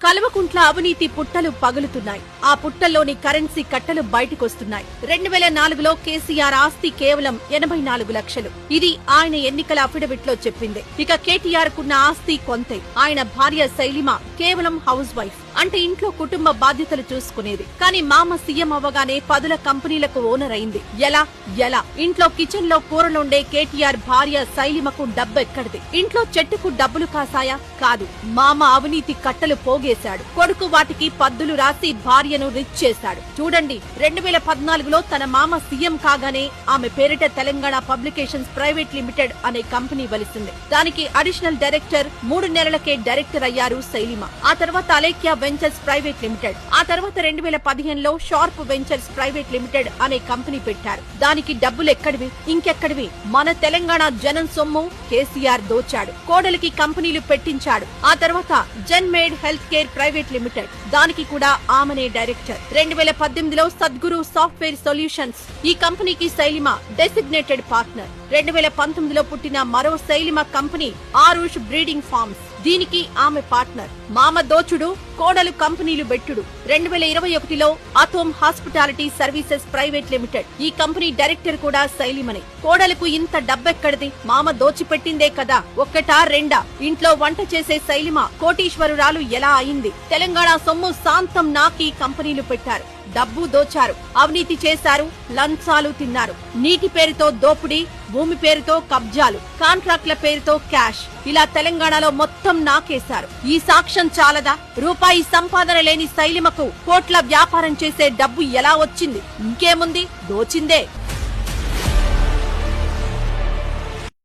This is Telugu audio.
కల్వకుంట్ల అవినీతి పుట్టలు పగులుతున్నాయి. ఆ పుట్టల్లోని కరెన్సీ కట్టలు బయటకొస్తున్నాయి. 2004లో కేసీఆర్ ఆస్తి కేవలం 84 లక్షలు. ఇది ఆయన ఎన్నికల అఫిడవిట్ లో చెప్పింది. ఇక కేటీఆర్ కున్న ఆస్తి కొంతే. ఆయన భార్య శైలిమ కేవలం హౌస్ వైఫ్, అంటే ఇంట్లో కుటుంబ బాధ్యతలు చూసుకునేది. కానీ మామ సీఎం అవ్వగానే 10 కంపెనీలకు ఓనర్ అయింది. ఎలా ఇంట్లో కిచెన్ లో కూరలుండే కేటీఆర్ భార్య శైలిమకు డబ్బెక్కడిది? ఇంట్లో చెట్టుకు డబ్బులు కాసాయా? కాదు, మామ అవినీతి కట్టలు పోగేశాడు. కొడుకు వాటికి పద్దులు రాసి భార్యను రిచ్ చేశాడు. చూడండి, 2014లో తన మామ సీఎం కాగానే ఆమె పేరిట తెలంగాణ పబ్లికేషన్స్ ప్రైవేట్ లిమిటెడ్ అనే కంపెనీ వెలిసింది. దానికి అడిషనల్ డైరెక్టర్, 3 నెలలకే డైరెక్టర్ అయ్యారు శైలిమ. ఆ తర్వాత అలేఖ్య వెంచర్స్ ప్రైవేట్ లిమిటెడ్, ఆ తర్వాత 2015లో షార్ప్ వెంచర్స్ ప్రైవేట్ లిమిటెడ్ అనే కంపెనీ పెట్టారు. దానికి డబ్బులు ఎక్కడివి? ఇంకెక్కడివి? మన తెలంగాణ జనం సొమ్ము కేసీఆర్ దోచాడు. కోడలికి కంపెనీలు పెట్టించాడు. ఆ తర్వాత జన్మేడ్ హెల్త్ కేర్ ప్రైవేట్ లిమిటెడ్, దానికి కూడా ఆమెనే డైరెక్టర్. 2018లో సద్గురు సాఫ్ట్వేర్ సొల్యూషన్స్, ఈ కంపెనీకి శైలిమ డెసిగ్నేటెడ్ పార్ట్నర్. 2019లో పుట్టిన మరో Shailima company Aarush breeding forms, దీనికి ఆమె పార్ట్నర్. మామ దోచుడు, కోడలు కంపెనీలు బెట్టుడు. 2021లో అథోమ్ హాస్పిటాలిటీ సర్వీసెస్ ప్రైవేట్ లిమిటెడ్, ఈ కంపెనీ డైరెక్టర్ కూడా శైలిమనే. కోడలకు ఇంత డబ్బెక్కడిది? మామ దోచిపెట్టిందే కదా. ఒక్కటా రెండా? ఇంట్లో వంట చేసే శైలిమ కోటీశ్వరురాలు ఎలా అయింది? తెలంగాణ సొమ్ము శాంతం నాకి కంపెనీలు పెట్టారు. డబ్బు దోచారు, అవినీతి చేశారు, లంచాలు తిన్నారు. నీటి పేరుతో దోపిడీ, భూమి పేరుతో కబ్జాలు, కాంట్రాక్ట్ల పేరుతో క్యాష్, ఇలా తెలంగాణలో మొత్తం నాకేశారు. ఈ సాక్ష్యం చాలదా? రూపాయి సంపాదన లేని శైలిమకు కోట్ల వ్యాపారం చేసే డబ్బు ఎలా వచ్చింది? ఇంకేముంది, దోచిందే.